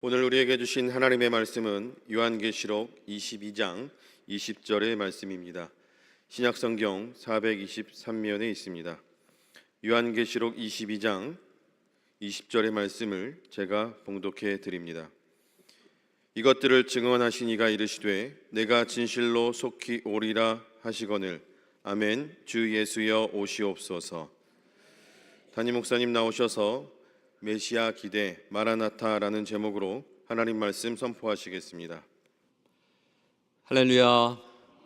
오늘 우리에게 주신 하나님의 말씀은 요한계시록 22장 20절의 말씀입니다. 신약성경 423면에 있습니다. 요한계시록 22장 20절의 말씀을 제가 봉독해 드립니다. 이것들을 증언하신 이가 이르시되 내가 진실로 속히 오리라 하시거늘 아멘. 주 예수여 오시옵소서. 담임 목사님 나오셔서 메시아 기대 마라나타라는 제목으로 하나님 말씀 선포하시겠습니다. 할렐루야.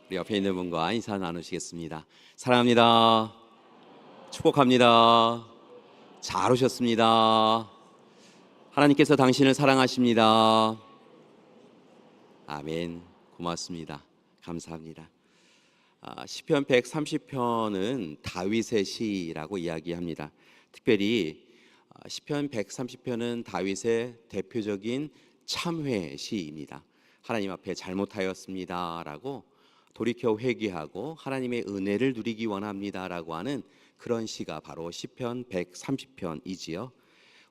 우리 옆에 있는 분과 인사 나누시겠습니다. 사랑합니다. 축복합니다. 잘 오셨습니다. 하나님께서 당신을 사랑하십니다. 아멘. 고맙습니다. 감사합니다. 시편 130편은 다윗의 시라고 이야기합니다. 특별히 시편 130편은 다윗의 대표적인 참회 시입니다. 하나님 앞에 잘못하였습니다라고 돌이켜 회개하고 하나님의 은혜를 누리기 원합니다라고 하는 그런 시가 바로 시편 130편이지요.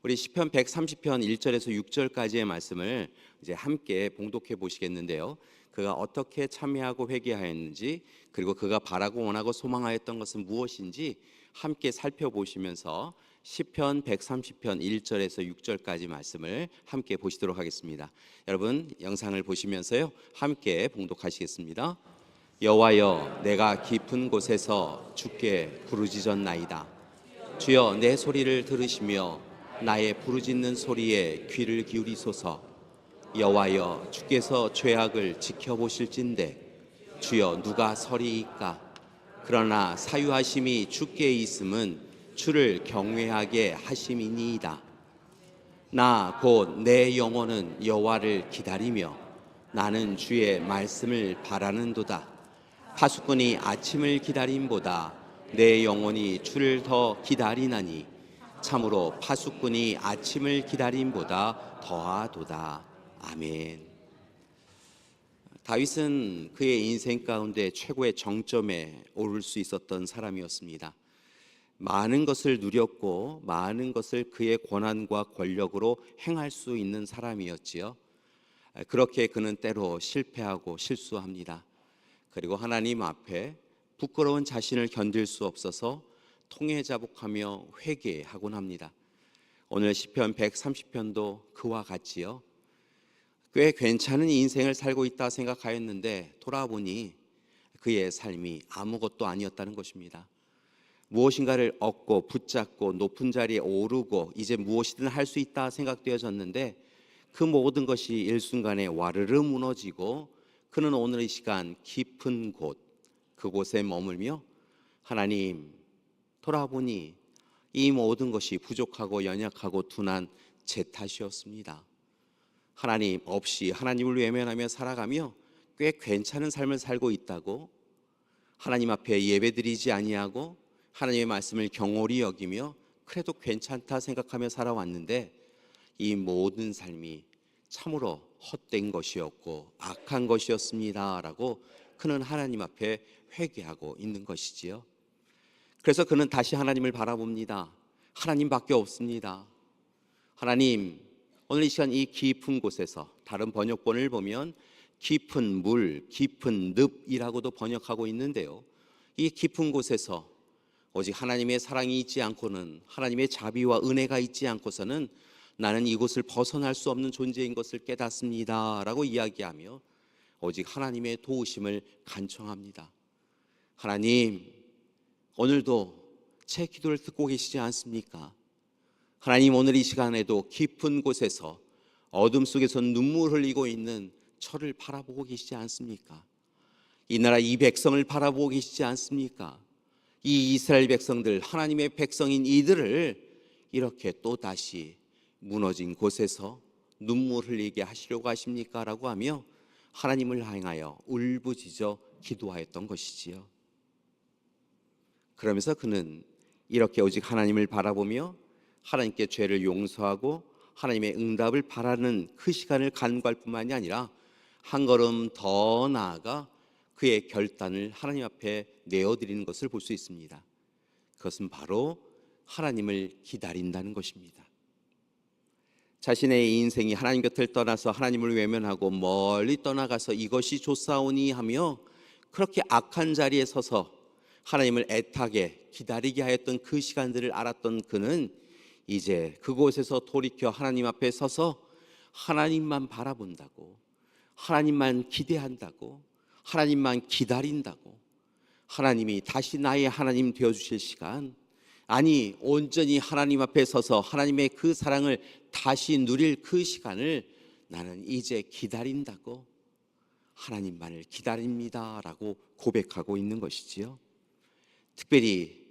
우리 시편 130편 1절에서 6절까지의 말씀을 이제 함께 봉독해 보시겠는데요. 그가 어떻게 참회하고 회개하였는지, 그리고 그가 바라고 원하고 소망하였던 것은 무엇인지 함께 살펴보시면서 시편 130편 1절에서 6절까지 말씀을 함께 보시도록 하겠습니다. 여러분 영상을 보시면서요 함께 봉독하시겠습니다. 여호와여, 내가 깊은 곳에서 주께 부르짖었나이다. 주여, 내 소리를 들으시며 나의 부르짖는 소리에 귀를 기울이소서. 여호와여, 주께서 죄악을 지켜보실진대 주여, 누가 서리이까? 그러나 사유하심이 주께 있음은 주를 경외하게 하심이니이다. 나 곧 내 영혼은 여호와를 기다리며 나는 주의 말씀을 바라는도다. 파수꾼이 아침을 기다림보다 내 영혼이 주를 더 기다리나니 참으로 파수꾼이 아침을 기다림보다 더하도다. 아멘. 다윗은 그의 인생 가운데 최고의 정점에 오를 수 있었던 사람이었습니다. 많은 것을 누렸고 많은 것을 그의 권한과 권력으로 행할 수 있는 사람이었지요. 그렇게 그는 때로 실패하고 실수합니다. 그리고 하나님 앞에 부끄러운 자신을 견딜 수 없어서 통회자복하며 회개하곤 합니다. 오늘 시편 130편도 그와 같지요. 꽤 괜찮은 인생을 살고 있다 생각하였는데 돌아보니 그의 삶이 아무것도 아니었다는 것입니다. 무엇인가를 얻고 붙잡고 높은 자리에 오르고 이제 무엇이든 할 수 있다 생각되어졌는데 그 모든 것이 일순간에 와르르 무너지고 그는 오늘 이 시간 깊은 곳, 그곳에 머물며 하나님, 돌아보니 이 모든 것이 부족하고 연약하고 둔한 제 탓이었습니다. 하나님 없이 하나님을 외면하며 살아가며 꽤 괜찮은 삶을 살고 있다고, 하나님 앞에 예배드리지 아니하고 하나님의 말씀을 경홀히 여기며 그래도 괜찮다 생각하며 살아왔는데 이 모든 삶이 참으로 헛된 것이었고 악한 것이었습니다 라고 그는 하나님 앞에 회개하고 있는 것이지요. 그래서 그는 다시 하나님을 바라봅니다. 하나님밖에 없습니다. 하나님, 오늘 이 시간 이 깊은 곳에서, 다른 번역본을 보면 깊은 물, 깊은 늪이라고도 번역하고 있는데요, 이 깊은 곳에서 오직 하나님의 사랑이 있지 않고는, 하나님의 자비와 은혜가 있지 않고서는 나는 이곳을 벗어날 수 없는 존재인 것을 깨닫습니다 라고 이야기하며 오직 하나님의 도우심을 간청합니다. 하나님, 오늘도 제 기도를 듣고 계시지 않습니까? 하나님, 오늘 이 시간에도 깊은 곳에서 어둠 속에서 눈물 흘리고 있는 저를 바라보고 계시지 않습니까? 이 나라 이 백성을 바라보고 계시지 않습니까? 이 이스라엘 백성들, 하나님의 백성인 이들을 이렇게 또다시 무너진 곳에서 눈물 흘리게 하시려고 하십니까? 라고 하며 하나님을 향하여 울부짖어 기도하였던 것이지요. 그러면서 그는 이렇게 오직 하나님을 바라보며 하나님께 죄를 용서하고 하나님의 응답을 바라는 그 시간을 간구할 뿐만이 아니라 한 걸음 더 나아가 그의 결단을 하나님 앞에 내어드리는 것을 볼 수 있습니다. 그것은 바로 하나님을 기다린다는 것입니다. 자신의 인생이 하나님 곁을 떠나서 하나님을 외면하고 멀리 떠나가서 이것이 좋사오니 하며 그렇게 악한 자리에 서서 하나님을 애타게 기다리게 하였던 그 시간들을 알았던 그는 이제 그곳에서 돌이켜 하나님 앞에 서서 하나님만 바라본다고, 하나님만 기대한다고, 하나님만 기다린다고, 하나님이 다시 나의 하나님 되어주실 시간, 아니 온전히 하나님 앞에 서서 하나님의 그 사랑을 다시 누릴 그 시간을 나는 이제 기다린다고, 하나님만을 기다립니다라고 고백하고 있는 것이지요. 특별히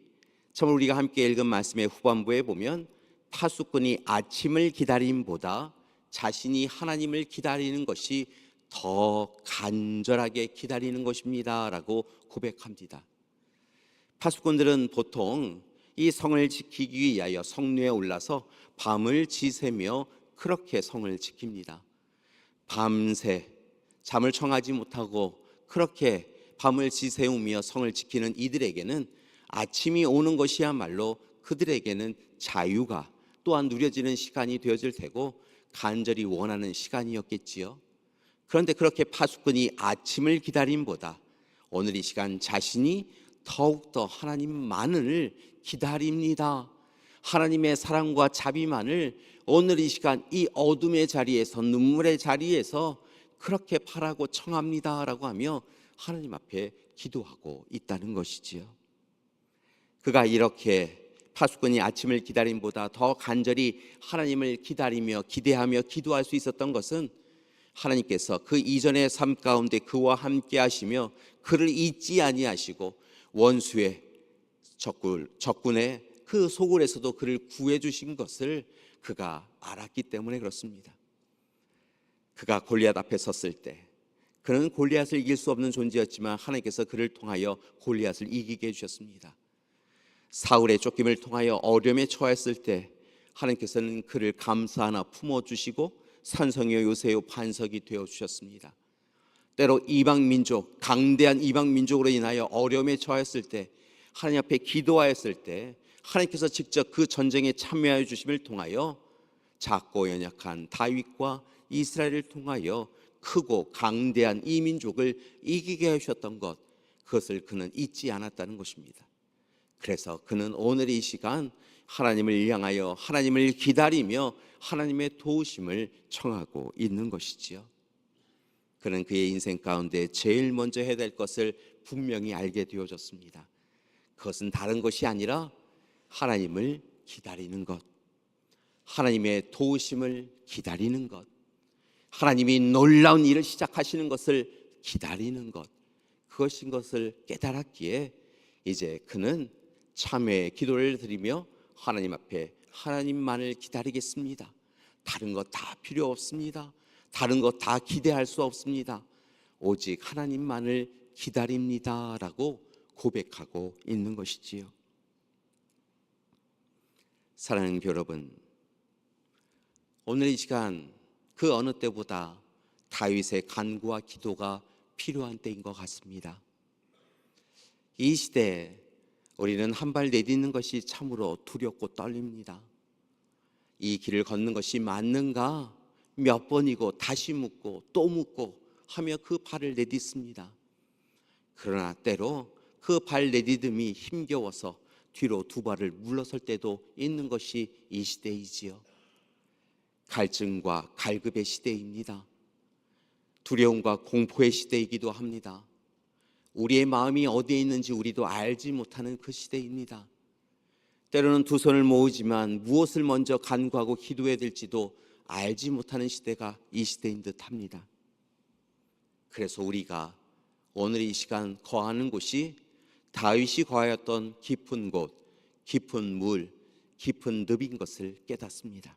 처음 우리가 함께 읽은 말씀의 후반부에 보면 파수꾼이 아침을 기다림보다 자신이 하나님을 기다리는 것이 더 간절하게 기다리는 것입니다라고 고백합니다. 파수꾼들은 보통 이 성을 지키기 위하여 성루에 올라서 밤을 지새며 그렇게 성을 지킵니다. 밤새 잠을 청하지 못하고 그렇게 밤을 지새우며 성을 지키는 이들에게는 아침이 오는 것이야말로 그들에게는 자유가 또한 누려지는 시간이 되어질 테고 간절히 원하는 시간이었겠지요. 그런데 그렇게 파수꾼이 아침을 기다림보다 오늘 이 시간 자신이 더욱더 하나님만을 기다립니다. 하나님의 사랑과 자비만을 오늘 이 시간 이 어둠의 자리에서, 눈물의 자리에서 그렇게 바라고 청합니다라고 하며 하나님 앞에 기도하고 있다는 것이지요. 그가 이렇게 파수꾼이 아침을 기다림보다 더 간절히 하나님을 기다리며 기대하며 기도할 수 있었던 것은 하나님께서 그 이전의 삶 가운데 그와 함께 하시며 그를 잊지 아니하시고 원수의 적군의 그 소굴에서도 그를 구해 주신 것을 그가 알았기 때문에 그렇습니다. 그가 골리앗 앞에 섰을 때 그는 골리앗을 이길 수 없는 존재였지만 하나님께서 그를 통하여 골리앗을 이기게 해주셨습니다. 사울의 쫓김을 통하여 어려움에 처했을 때 하나님께서는 그를 감사하나 품어주시고 산성이요 요새요 반석이 되어주셨습니다. 때로 이방민족, 강대한 이방민족으로 인하여 어려움에 처했을 때 하나님 앞에 기도하였을 때 하나님께서 직접 그 전쟁에 참여하여 주심을 통하여 작고 연약한 다윗과 이스라엘을 통하여 크고 강대한 이 민족을 이기게 하셨던 것, 그것을 그는 잊지 않았다는 것입니다. 그래서 그는 오늘 이 시간 하나님을 향하여 하나님을 기다리며 하나님의 도우심을 청하고 있는 것이지요. 그는 그의 인생 가운데 제일 먼저 해야 될 것을 분명히 알게 되어졌습니다. 그것은 다른 것이 아니라 하나님을 기다리는 것, 하나님의 도우심을 기다리는 것, 하나님이 놀라운 일을 시작하시는 것을 기다리는 것, 그것인 것을 깨달았기에 이제 그는 참회의 기도를 드리며 하나님 앞에 하나님만을 기다리겠습니다. 다른 것 다 필요 없습니다. 다른 것 다 기대할 수 없습니다. 오직 하나님만을 기다립니다라고 고백하고 있는 것이지요. 사랑하는 여러분, 오늘 이 시간 그 어느 때보다 다윗의 간구와 기도가 필요한 때인 것 같습니다. 이 시대에 우리는 한 발 내딛는 것이 참으로 두렵고 떨립니다. 이 길을 걷는 것이 맞는가 몇 번이고 다시 묻고 또 묻고 하며 그 발을 내딛습니다. 그러나 때로 그 발 내딛음이 힘겨워서 뒤로 두 발을 물러설 때도 있는 것이 이 시대이지요. 갈증과 갈급의 시대입니다. 두려움과 공포의 시대이기도 합니다. 우리의 마음이 어디에 있는지 우리도 알지 못하는 그 시대입니다. 때로는 두 손을 모으지만 무엇을 먼저 간구하고 기도해야 될지도 알지 못하는 시대가 이 시대인 듯 합니다. 그래서 우리가 오늘 이 시간 거하는 곳이 다윗이 거하였던 깊은 곳, 깊은 물, 깊은 늪인 것을 깨닫습니다.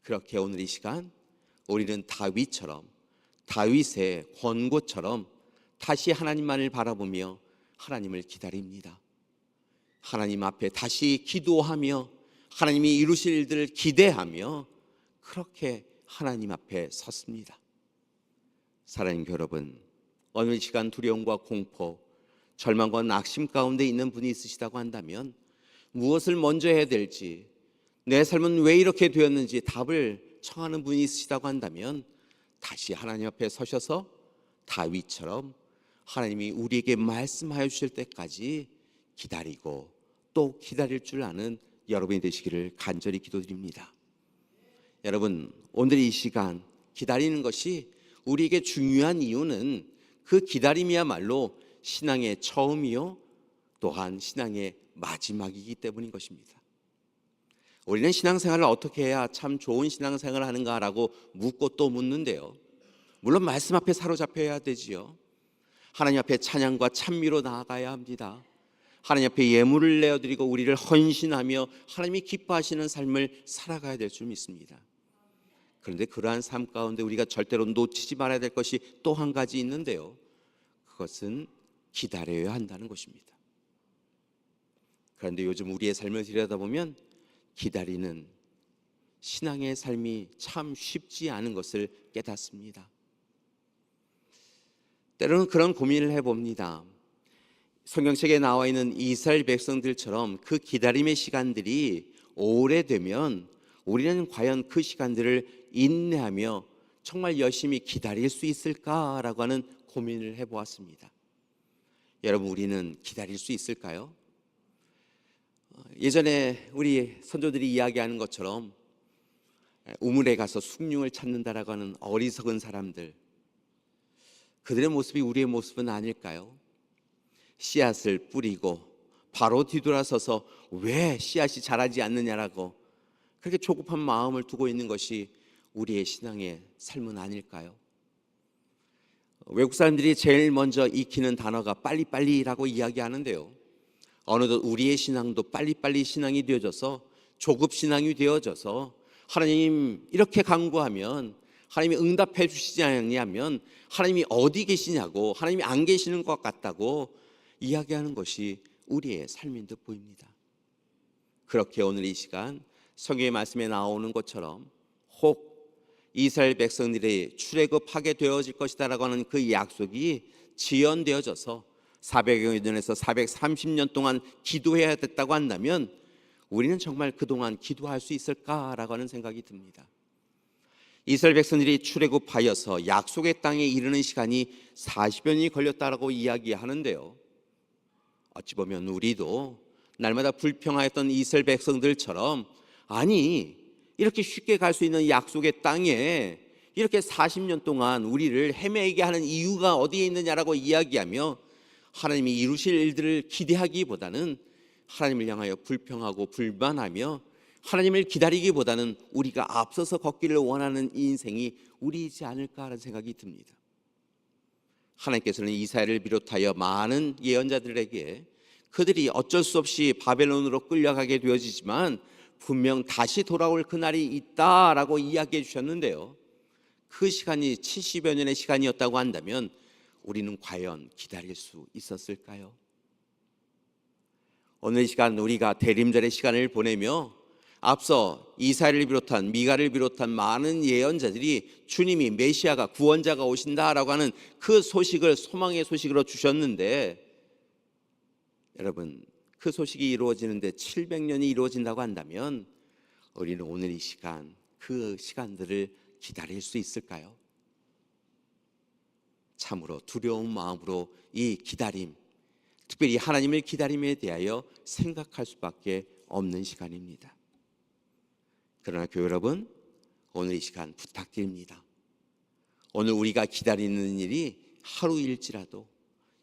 그렇게 오늘 이 시간 우리는 다윗처럼, 다윗의 권고처럼 다시 하나님만을 바라보며 하나님을 기다립니다. 하나님 앞에 다시 기도하며 하나님이 이루실 일들을 기대하며 그렇게 하나님 앞에 섰습니다. 사랑하는 여러분, 오늘 이 시간 두려움과 공포, 절망과 낙심 가운데 있는 분이 있으시다고 한다면 무엇을 먼저 해야 될지, 내 삶은 왜 이렇게 되었는지 답을 청하는 분이 있으시다고 한다면 다시 하나님 앞에 서셔서 다윗처럼 하나님이 우리에게 말씀하여 주실 때까지 기다리고 또 기다릴 줄 아는 여러분이 되시기를 간절히 기도드립니다. 여러분, 오늘 이 시간 기다리는 것이 우리에게 중요한 이유는 그 기다림이야말로 신앙의 처음이요 또한 신앙의 마지막이기 때문인 것입니다. 우리는 신앙생활을 어떻게 해야 참 좋은 신앙생활을 하는가라고 묻고 또 묻는데요, 물론 말씀 앞에 사로잡혀야 되지요. 하나님 앞에 찬양과 찬미로 나아가야 합니다. 하나님 앞에 예물을 내어드리고 우리를 헌신하며 하나님이 기뻐하시는 삶을 살아가야 될 줄 믿습니다. 그런데 그러한 삶 가운데 우리가 절대로 놓치지 말아야 될 것이 또 한 가지 있는데요, 그것은 기다려야 한다는 것입니다. 그런데 요즘 우리의 삶을 들여다보면 기다리는 신앙의 삶이 참 쉽지 않은 것을 깨닫습니다. 때로는 그런 고민을 해봅니다. 성경책에 나와 있는 이스라엘 백성들처럼 그 기다림의 시간들이 오래되면 우리는 과연 그 시간들을 인내하며 정말 열심히 기다릴 수 있을까라고 하는 고민을 해보았습니다. 여러분, 우리는 기다릴 수 있을까요? 예전에 우리 선조들이 이야기하는 것처럼 우물에 가서 숭늉을 찾는다라고 하는 어리석은 사람들, 그들의 모습이 우리의 모습은 아닐까요? 씨앗을 뿌리고 바로 뒤돌아서서 왜 씨앗이 자라지 않느냐라고 그렇게 조급한 마음을 두고 있는 것이 우리의 신앙의 삶은 아닐까요? 외국 사람들이 제일 먼저 익히는 단어가 빨리빨리라고 이야기하는데요, 어느덧 우리의 신앙도 빨리빨리 신앙이 되어져서 조급 신앙이 되어져서 하나님 이렇게 간구하면 하나님이 응답해 주시지 않냐면 하나님이 어디 계시냐고, 하나님이 안 계시는 것 같다고 이야기하는 것이 우리의 삶인 듯 보입니다. 그렇게 오늘 이 시간 성경의 말씀에 나오는 것처럼 혹 이스라엘 백성들이 출애굽하게 되어질 것이다라고 하는 그 약속이 지연되어져서 400여 년에서 430년 동안 기도해야 됐다고 한다면 우리는 정말 그동안 기도할 수 있을까라고 하는 생각이 듭니다. 이스라엘 백성들이 출애굽하여서 약속의 땅에 이르는 시간이 40여 년이 걸렸다라고 이야기하는데요, 어찌 보면 우리도 날마다 불평하였던 이스라엘 백성들처럼 아니 이렇게 쉽게 갈 수 있는 약속의 땅에 이렇게 40년 동안 우리를 헤매게 하는 이유가 어디에 있느냐라고 이야기하며 하나님이 이루실 일들을 기대하기보다는 하나님을 향하여 불평하고 불만하며 하나님을 기다리기보다는 우리가 앞서서 걷기를 원하는 인생이 우리이지 않을까라는 생각이 듭니다. 하나님께서는 이사야를 비롯하여 많은 예언자들에게 그들이 어쩔 수 없이 바벨론으로 끌려가게 되어지지만 분명 다시 돌아올 그날이 있다라고 이야기해 주셨는데요, 그 시간이 70여 년의 시간이었다고 한다면 우리는 과연 기다릴 수 있었을까요? 오늘 이 시간 우리가 대림절의 시간을 보내며 앞서 이사야를 비롯한 미가를 비롯한 많은 예언자들이 주님이 메시아가 구원자가 오신다라고 하는 그 소식을 소망의 소식으로 주셨는데, 여러분 그 소식이 이루어지는데 700년이 이루어진다고 한다면 우리는 오늘 이 시간 그 시간들을 기다릴 수 있을까요? 참으로 두려운 마음으로 이 기다림, 특별히 하나님을 기다림에 대하여 생각할 수밖에 없는 시간입니다. 그러나 교회 여러분, 오늘 이 시간 부탁드립니다. 오늘 우리가 기다리는 일이 하루일지라도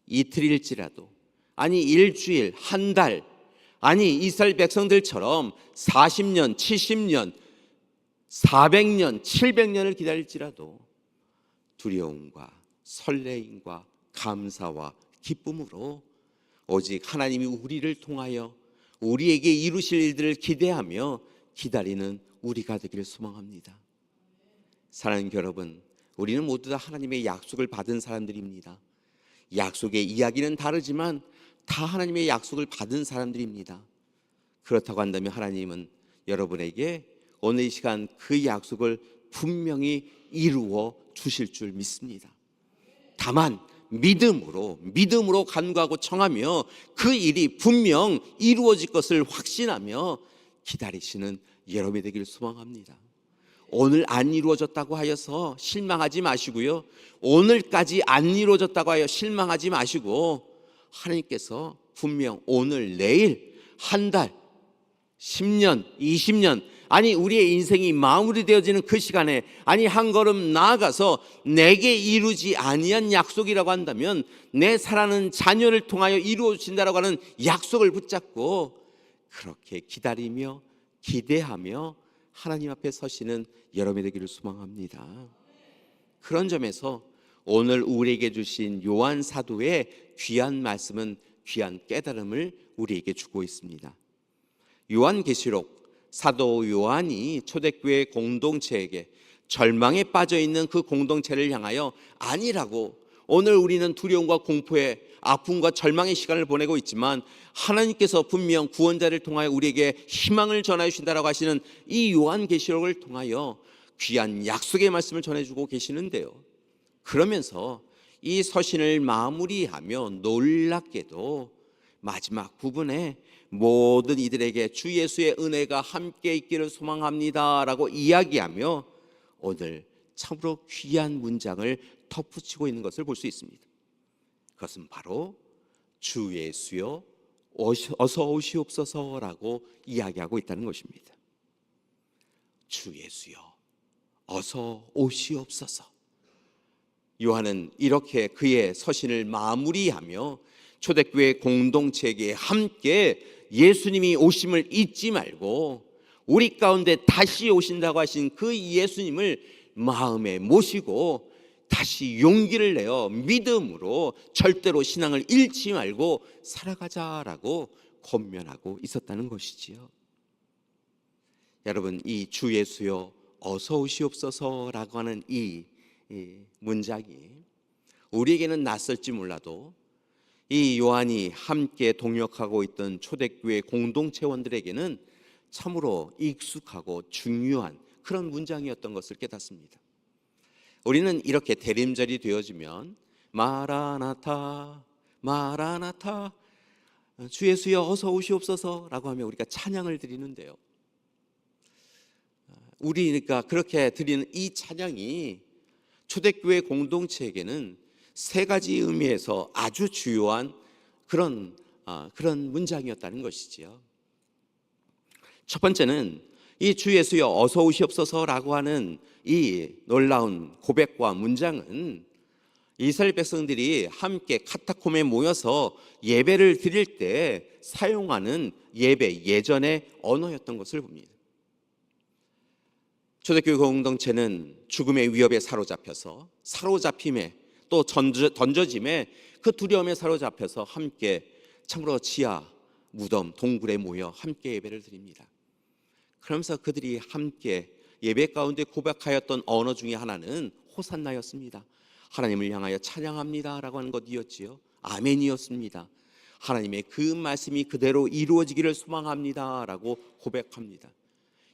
이틀일지라도 아니 일주일, 한 달, 아니 이스라엘 백성들처럼 40년, 70년, 400년, 700년을 기다릴지라도 두려움과 설레임과 감사와 기쁨으로 오직 하나님이 우리를 통하여 우리에게 이루실 일들을 기대하며 기다리는 우리가 되기를 소망합니다. 사랑하는 여러분, 우리는 모두 다 하나님의 약속을 받은 사람들입니다. 약속의 이야기는 다르지만 다 하나님의 약속을 받은 사람들입니다. 그렇다고 한다면 하나님은 여러분에게 오늘 이 시간 그 약속을 분명히 이루어 주실 줄 믿습니다. 다만 믿음으로 간구하고 청하며 그 일이 분명 이루어질 것을 확신하며 기다리시는 여러분이 되기를 소망합니다. 오늘 안 이루어졌다고 하여서 실망하지 마시고요. 오늘까지 안 이루어졌다고 하여 실망하지 마시고 하나님께서 분명 오늘, 내일, 한 달, 10년, 20년 아니 우리의 인생이 마무리되어지는 그 시간에 아니 한 걸음 나아가서 내게 이루지 아니한 약속이라고 한다면 내 사랑하는 자녀를 통하여 이루어진다라고 하는 약속을 붙잡고 그렇게 기다리며 기대하며 하나님 앞에 서시는 여러분이 되기를 소망합니다. 그런 점에서 오늘 우리에게 주신 요한 사도의 귀한 말씀은 귀한 깨달음을 우리에게 주고 있습니다. 요한계시록 사도 요한이 초대교회 공동체에게 절망에 빠져 있는 그 공동체를 향하여 아니라고, 오늘 우리는 두려움과 공포에 아픔과 절망의 시간을 보내고 있지만 하나님께서 분명 구원자를 통하여 우리에게 희망을 전하여 주신다라고 하시는 이 요한계시록을 통하여 귀한 약속의 말씀을 전해주고 계시는데요. 그러면서 이 서신을 마무리하며 놀랍게도 마지막 부분에 모든 이들에게 주 예수의 은혜가 함께 있기를 소망합니다라고 이야기하며 오늘 참으로 귀한 문장을 덧붙이고 있는 것을 볼 수 있습니다. 그것은 바로 주 예수여 어서 오시옵소서라고 이야기하고 있다는 것입니다. 주 예수여 어서 오시옵소서. 요한은 이렇게 그의 서신을 마무리하며 초대교회 공동체에게 함께 예수님이 오심을 잊지 말고 우리 가운데 다시 오신다고 하신 그 예수님을 마음에 모시고 다시 용기를 내어 믿음으로 절대로 신앙을 잃지 말고 살아가자라고 권면하고 있었다는 것이지요. 여러분, 이 주 예수여 어서 오시옵소서라고 하는 이 문장이 우리에게는 낯설지 몰라도 이 요한이 함께 동역하고 있던 초대교회 공동체원들에게는 참으로 익숙하고 중요한 그런 문장이었던 것을 깨닫습니다. 우리는 이렇게 대림절이 되어지면 마라나타 마라나타 주 예수여 어서 오시옵소서라고 하며 우리가 찬양을 드리는데요. 우리가 그렇게 드리는 이 찬양이 초대교회 공동체에게는 세 가지 의미에서 아주 주요한 그런 문장이었다는 것이지요. 첫 번째는 이 주 예수여 어서 오시옵소서라고 하는 이 놀라운 고백과 문장은 이스라엘 백성들이 함께 카타콤에 모여서 예배를 드릴 때 사용하는 예배 예전의 언어였던 것을 봅니다. 초대교회 공동체는 죽음의 위협에 사로잡혀서 사로잡힘에 또 던져짐에 그 두려움에 사로잡혀서 함께 참으로 지하, 무덤, 동굴에 모여 함께 예배를 드립니다. 그러면서 그들이 함께 예배 가운데 고백하였던 언어 중에 하나는 호산나였습니다. 하나님을 향하여 찬양합니다라고 하는 것이었지요. 아멘이었습니다. 하나님의 그 말씀이 그대로 이루어지기를 소망합니다라고 고백합니다.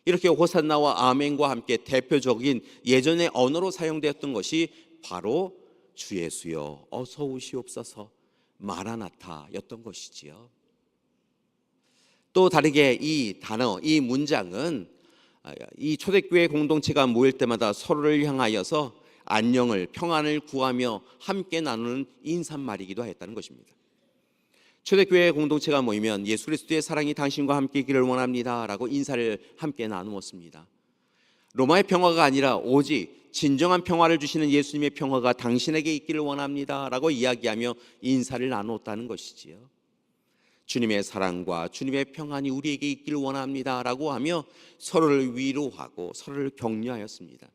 이렇게 호산나와 아멘과 함께 대표적인 예전의 언어로 사용되었던 것이 바로 주 예수여 어서 오시옵소서 마라나타였던 것이지요. 또 다르게 이 단어, 이 문장은 이 초대교회 공동체가 모일 때마다 서로를 향하여서 안녕을, 평안을 구하며 함께 나누는 인사말이기도 했다는 것입니다. 초대교회 공동체가 모이면 예수 그리스도의 사랑이 당신과 함께 있기를 원합니다라고 인사를 함께 나누었습니다. 로마의 평화가 아니라 오직 진정한 평화를 주시는 예수님의 평화가 당신에게 있기를 원합니다라고 이야기하며 인사를 나누었다는 것이지요. 주님의 사랑과 주님의 평안이 우리에게 있기를 원합니다라고 하며 서로를 위로하고 서로를 격려하였습니다.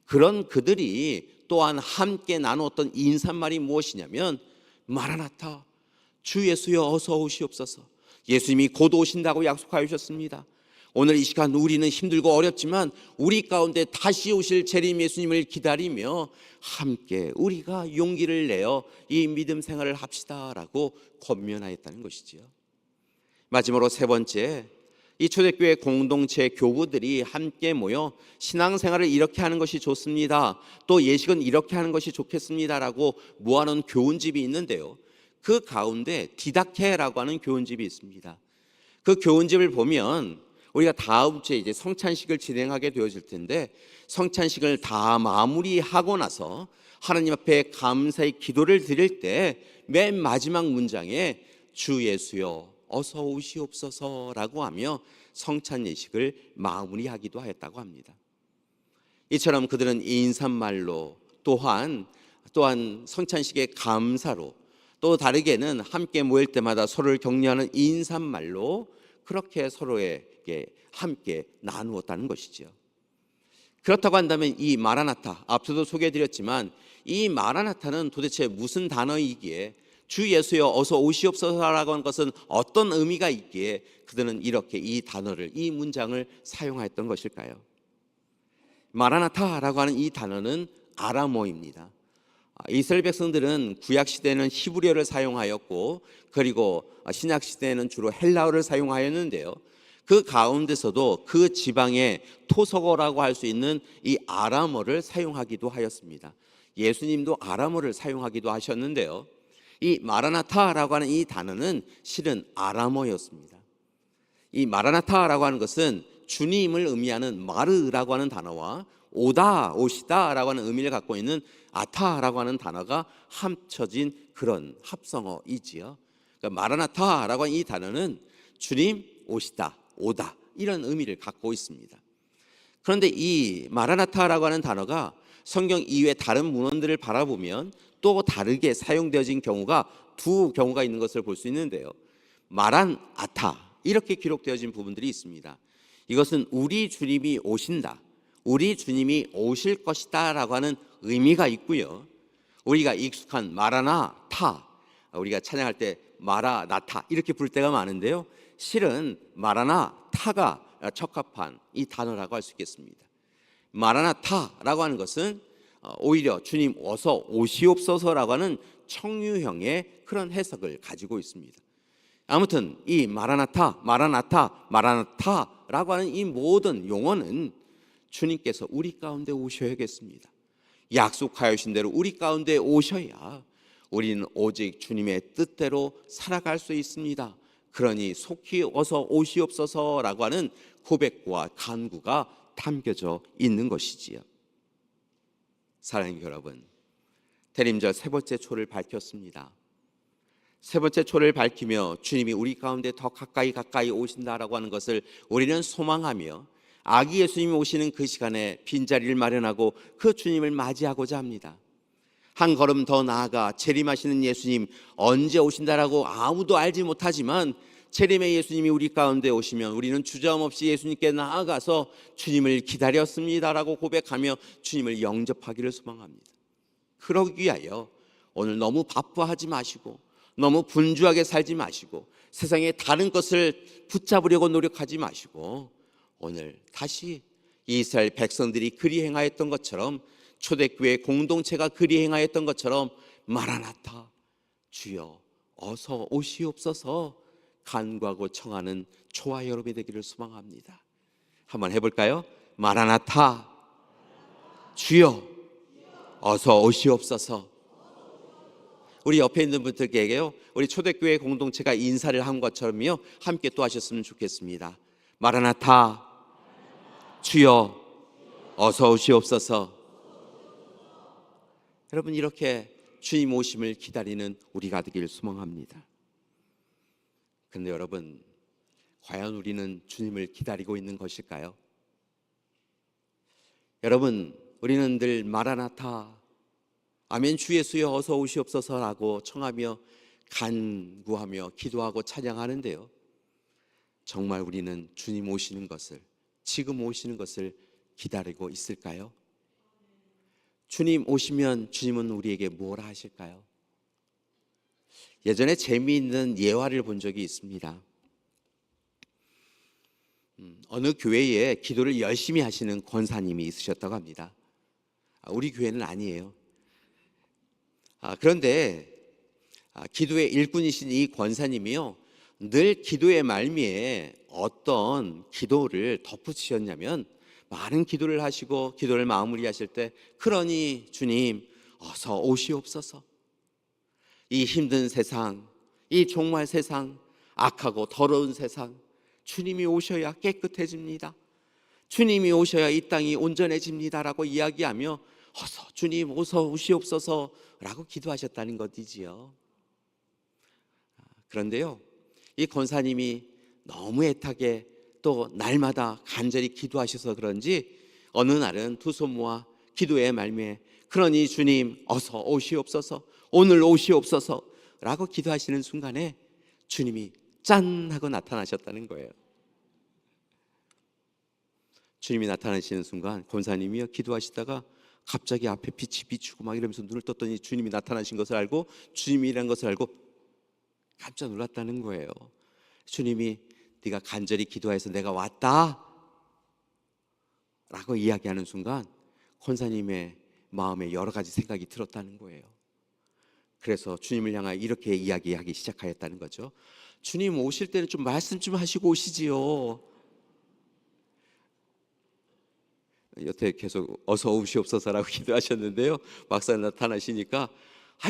그런 그들이 또한 함께 나누었던 인사말이 무엇이냐면 마라나타 주 예수여 어서 오시옵소서. 예수님이 곧 오신다고 약속하여 주셨습니다. 오늘 이 시간 우리는 힘들고 어렵지만 우리 가운데 다시 오실 재림 예수님을 기다리며 함께 우리가 용기를 내어 이 믿음 생활을 합시다라고 권면하였다는 것이지요. 마지막으로 세 번째, 이 초대교회 공동체 교부들이 함께 모여 신앙생활을 이렇게 하는 것이 좋습니다, 또 예식은 이렇게 하는 것이 좋겠습니다라고 모아놓은 교훈집이 있는데요. 그 가운데 디다케라고 하는 교훈집이 있습니다. 그 교훈집을 보면 우리가 다음 주에 이제 성찬식을 진행하게 되어질 텐데, 성찬식을 다 마무리하고 나서 하나님 앞에 감사의 기도를 드릴 때 맨 마지막 문장에 주 예수여 어서 오시옵소서라고 하며 성찬 예식을 마무리하기도 하였다고 합니다. 이처럼 그들은 인사말로 또한 성찬식의 감사로, 또 다르게는 함께 모일 때마다 서로를 격려하는 인사말로 그렇게 서로에게 함께 나누었다는 것이죠. 그렇다고 한다면 이 마라나타, 앞서도 소개해드렸지만 이 마라나타는 도대체 무슨 단어이기에, 주 예수여 어서 오시옵소서라고 하는 것은 어떤 의미가 있기에 그들은 이렇게 이 단어를, 이 문장을 사용하였던 것일까요? 마라나타라고 하는 이 단어는 아람어입니다. 이스라엘 백성들은 구약 시대에는 히브리어를 사용하였고, 그리고 신약 시대에는 주로 헬라어를 사용하였는데요, 그 가운데서도 그 지방의 토속어라고 할 수 있는 이 아람어를 사용하기도 하였습니다. 예수님도 아람어를 사용하기도 하셨는데요, 이 마라나타라고 하는 이 단어는 실은 아람어였습니다. 이 마라나타라고 하는 것은 주님을 의미하는 마르라고 하는 단어와 오다, 오시다라고 하는 의미를 갖고 있는 아타라고 하는 단어가 합쳐진 그런 합성어이지요. 그러니까 마라나타라고 하는 이 단어는 주님 오시다, 오다, 이런 의미를 갖고 있습니다. 그런데 이 마라나타라고 하는 단어가 성경 이외 다른 문헌들을 바라보면 또 다르게 사용되어진 경우가 두 경우가 있는 것을 볼 수 있는데요, 마란아타 이렇게 기록되어진 부분들이 있습니다. 이것은 우리 주님이 오신다, 우리 주님이 오실 것이다 라고 하는 의미가 있고요, 우리가 익숙한 마라나타, 우리가 찬양할 때 마라나타 이렇게 부를 때가 많은데요, 실은 마라나타가 적합한 이 단어라고 할 수 있겠습니다. 마라나타라고 하는 것은 오히려 주님 어서 오시옵소서라고 하는 청유형의 그런 해석을 가지고 있습니다. 아무튼 이 마라나타라고 하는 이 모든 용어는 주님께서 우리 가운데 오셔야겠습니다. 약속하신 대로 우리 가운데 오셔야 우리는 오직 주님의 뜻대로 살아갈 수 있습니다. 그러니 속히 어서 오시옵소서라고 하는 고백과 간구가 담겨져 있는 것이지요. 사랑하는 여러분, 대림절 세 번째 초를 밝혔습니다. 세 번째 초를 밝히며 주님이 우리 가운데 더 가까이 오신다라고 하는 것을 우리는 소망하며 아기 예수님이 오시는 그 시간에 빈자리를 마련하고 그 주님을 맞이하고자 합니다. 한 걸음 더 나아가 재림하시는 예수님 언제 오신다라고 아무도 알지 못하지만 재림의 예수님이 우리 가운데 오시면 우리는 주저함없이 예수님께 나아가서 주님을 기다렸습니다라고 고백하며 주님을 영접하기를 소망합니다. 그러기 위하여 오늘 너무 바빠하지 마시고 너무 분주하게 살지 마시고 세상의 다른 것을 붙잡으려고 노력하지 마시고 오늘 다시 이스라엘 백성들이 그리 행하였던 것처럼, 초대교회 공동체가 그리 행하였던 것처럼 마라나타, 주여 어서 오시옵소서 간구하고 청하는 저와 여러분이 되기를 소망합니다. 한번 해볼까요? 마라나타, 주여 어서 오시옵소서. 우리 옆에 있는 분들에게요, 우리 초대교회 공동체가 인사를 한 것처럼요 함께 또 하셨으면 좋겠습니다. 마라나타, 주여 어서 오시옵소서. 여러분, 이렇게 주님 오심을 기다리는 우리가 되기를 소망합니다. 그런데 여러분, 과연 우리는 주님을 기다리고 있는 것일까요? 여러분, 우리는 늘 마라나타, 아멘 주 예수여 어서 오시옵소서라고 청하며 간구하며 기도하고 찬양하는데요, 정말 우리는 주님 오시는 것을, 지금 오시는 것을 기다리고 있을까요? 주님 오시면 주님은 우리에게 뭘 하실까요? 예전에 재미있는 예화를 본 적이 있습니다. 어느 교회에 기도를 열심히 하시는 권사님이 있으셨다고 합니다. 우리 교회는 아니에요. 그런데 기도의 일꾼이신 이 권사님이요, 늘 기도의 말미에 어떤 기도를 덧붙이셨냐면, 많은 기도를 하시고 기도를 마무리하실 때, 그러니 주님 어서 오시옵소서. 이 힘든 세상, 이 종말 세상, 악하고 더러운 세상, 주님이 오셔야 깨끗해집니다. 주님이 오셔야 이 땅이 온전해집니다라고 이야기하며 어서 주님 어서 오시옵소서라고 기도하셨다는 것이지요. 그런데요, 이 권사님이 너무 애타게 또 날마다 간절히 기도하셔서 그런지 어느 날은 두 손 모아 기도의 말미에 그러니 주님 어서 오시옵소서, 오늘 오시옵소서라고 기도하시는 순간에 주님이 짠 하고 나타나셨다는 거예요. 주님이 나타나시는 순간 권사님이요 기도하시다가 갑자기 앞에 빛이 비추고 막 이러면서 눈을 떴더니 주님이 나타나신 것을 알고 주님이라는 것을 알고 깜짝 놀랐다는 거예요. 주님이 네가 간절히 기도해서 내가 왔다 라고 이야기하는 순간 권사님의 마음에 여러 가지 생각이 들었다는 거예요. 그래서 주님을 향하여 이렇게 이야기하기 시작하였다는 거죠. 주님 오실 때는 좀 말씀 좀 하시고 오시지요. 여태 계속 어서 오시옵소서라고 기도하셨는데요, 막상 나타나시니까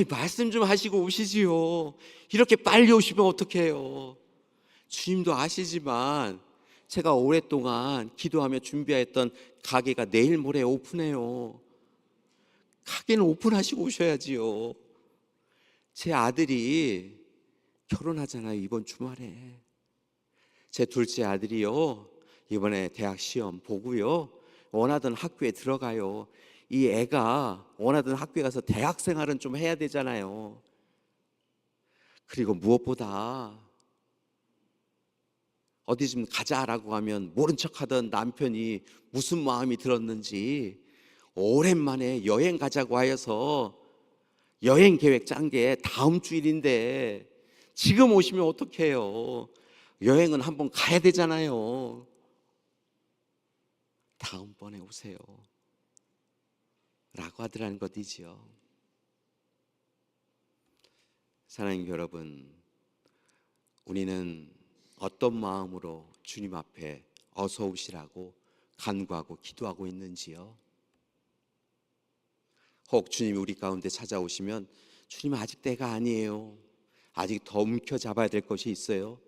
말씀 좀 하시고 오시지요. 이렇게 빨리 오시면 어떡해요. 주님도 아시지만 제가 오랫동안 기도하며 준비했던 가게가 내일 모레 오픈해요. 가게는 오픈하시고 오셔야지요. 제 아들이 결혼하잖아요, 이번 주말에. 제 둘째 아들이요 이번에 대학 시험 보고요 원하던 학교에 들어가요. 이 애가 원하던 학교에 가서 대학 생활은 좀 해야 되잖아요. 그리고 무엇보다 어디 좀 가자라고 하면 모른 척하던 남편이 무슨 마음이 들었는지 오랜만에 여행 가자고 하여서 여행 계획 짠 게 다음 주일인데 지금 오시면 어떡해요. 여행은 한번 가야 되잖아요. 다음번에 오세요 라고 하더라는 것이지요. 사랑하는 여러분, 우리는 어떤 마음으로 주님 앞에 어서 오시라고 간구하고 기도하고 있는지요? 혹 주님이 우리 가운데 찾아오시면 주님 아직 때가 아니에요, 아직 더 움켜잡아야 될 것이 있어요,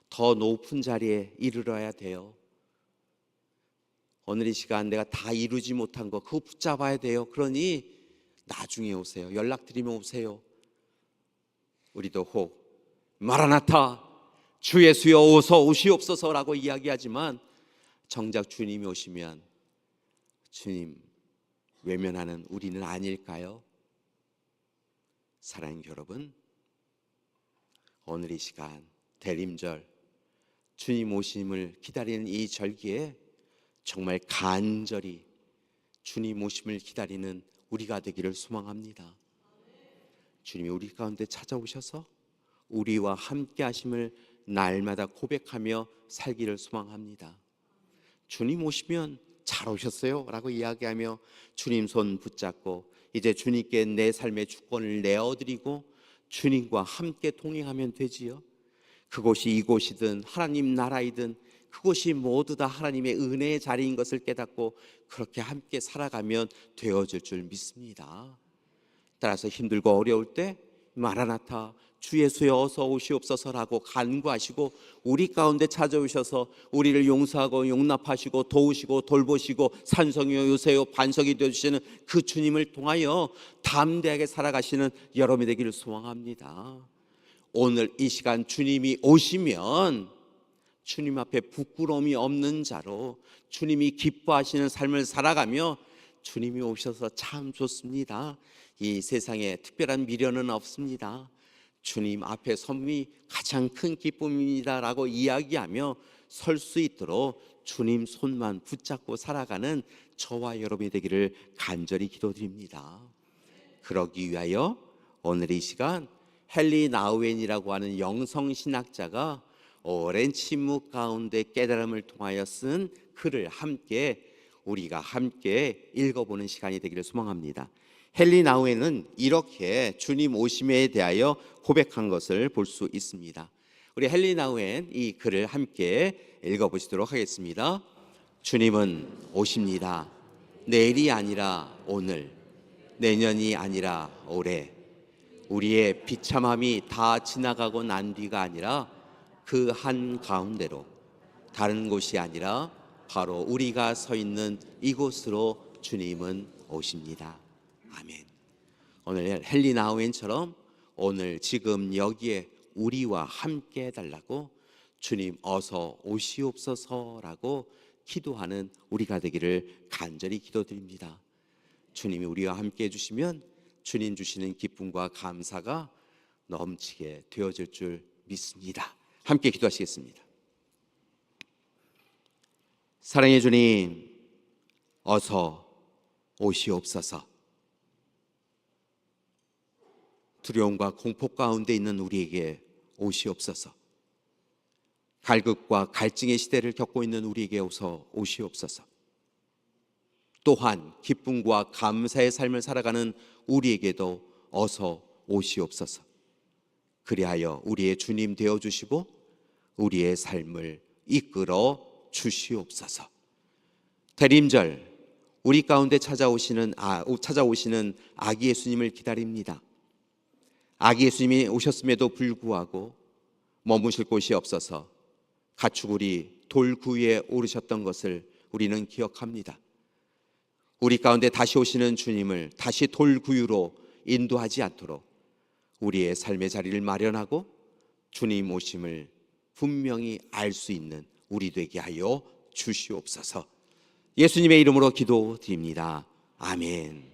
더 높은 자리에 이르러야 돼요, 오늘 이 시간 내가 다 이루지 못한 거 그거 붙잡아야 돼요, 그러니 나중에 오세요, 연락드리면 오세요. 우리도 혹 마라나타 주 예수여 어서 오시옵소서라고 이야기하지만 정작 주님이 오시면 주님 외면하는 우리는 아닐까요? 사랑하는 여러분, 오늘 이 시간 대림절 주님 오심을 기다리는 이 절기에 정말 간절히 주님 오심을 기다리는 우리가 되기를 소망합니다. 주님이 우리 가운데 찾아오셔서 우리와 함께 하심을 날마다 고백하며 살기를 소망합니다. 주님 오시면 잘 오셨어요 라고 이야기하며 주님 손 붙잡고 이제 주님께 내 삶의 주권을 내어드리고 주님과 함께 동행하면 되지요. 그곳이 이곳이든 하나님 나라이든 그곳이 모두 다 하나님의 은혜의 자리인 것을 깨닫고 그렇게 함께 살아가면 되어질 줄 믿습니다. 따라서 힘들고 어려울 때 마라나타 주 예수여 어서 오시옵소서라고 간구하시고 우리 가운데 찾아오셔서 우리를 용서하고 용납하시고 도우시고 돌보시고 산성이요 요새요 반석이 되어주시는 그 주님을 통하여 담대하게 살아가시는 여러분이 되기를 소망합니다. 오늘 이 시간 주님이 오시면 주님 앞에 부끄러움이 없는 자로 주님이 기뻐하시는 삶을 살아가며 주님이 오셔서 참 좋습니다. 이 세상에 특별한 미련은 없습니다. 주님 앞에 섬이 가장 큰 기쁨입니다라고 이야기하며 설 수 있도록 주님 손만 붙잡고 살아가는 저와 여러분이 되기를 간절히 기도드립니다. 그러기 위하여 오늘 이 시간 헨리 나우엔이라고 하는 영성신학자가 오랜 침묵 가운데 깨달음을 통하여 쓴 글을 우리가 함께 읽어보는 시간이 되기를 소망합니다. 헨리 나우엔은 이렇게 주님 오심에 대하여 고백한 것을 볼 수 있습니다. 우리 헨리 나우엔 이 글을 함께 읽어보시도록 하겠습니다. 주님은 오십니다. 내일이 아니라 오늘, 내년이 아니라 올해, 우리의 비참함이 다 지나가고 난 뒤가 아니라 그 한 가운데로 다른 곳이 아니라 바로 우리가 서 있는 이곳으로 주님은 오십니다. 아멘. 오늘 헨리 나우엔처럼 오늘 지금 여기에 우리와 함께 해달라고 주님 어서 오시옵소서라고 기도하는 우리가 되기를 간절히 기도드립니다. 주님이 우리와 함께 해주시면 주님 주시는 기쁨과 감사가 넘치게 되어질 줄 믿습니다. 함께 기도하시겠습니다. 사랑의 주님, 어서 오시옵소서. 두려움과 공포 가운데 있는 우리에게 오시옵소서. 갈급과 갈증의 시대를 겪고 있는 우리에게 어서 오시옵소서. 또한 기쁨과 감사의 삶을 살아가는 우리에게도 어서 오시옵소서. 그리하여 우리의 주님 되어주시고 우리의 삶을 이끌어 주시옵소서. 대림절 우리 가운데 찾아오시는 아기 예수님을 기다립니다. 아기 예수님이 오셨음에도 불구하고 머무실 곳이 없어서 가축우리 돌구 위에 오르셨던 것을 우리는 기억합니다. 우리 가운데 다시 오시는 주님을 다시 돌구유로 인도하지 않도록 우리의 삶의 자리를 마련하고 주님 오심을 분명히 알 수 있는 우리 되게 하여 주시옵소서. 예수님의 이름으로 기도드립니다. 아멘.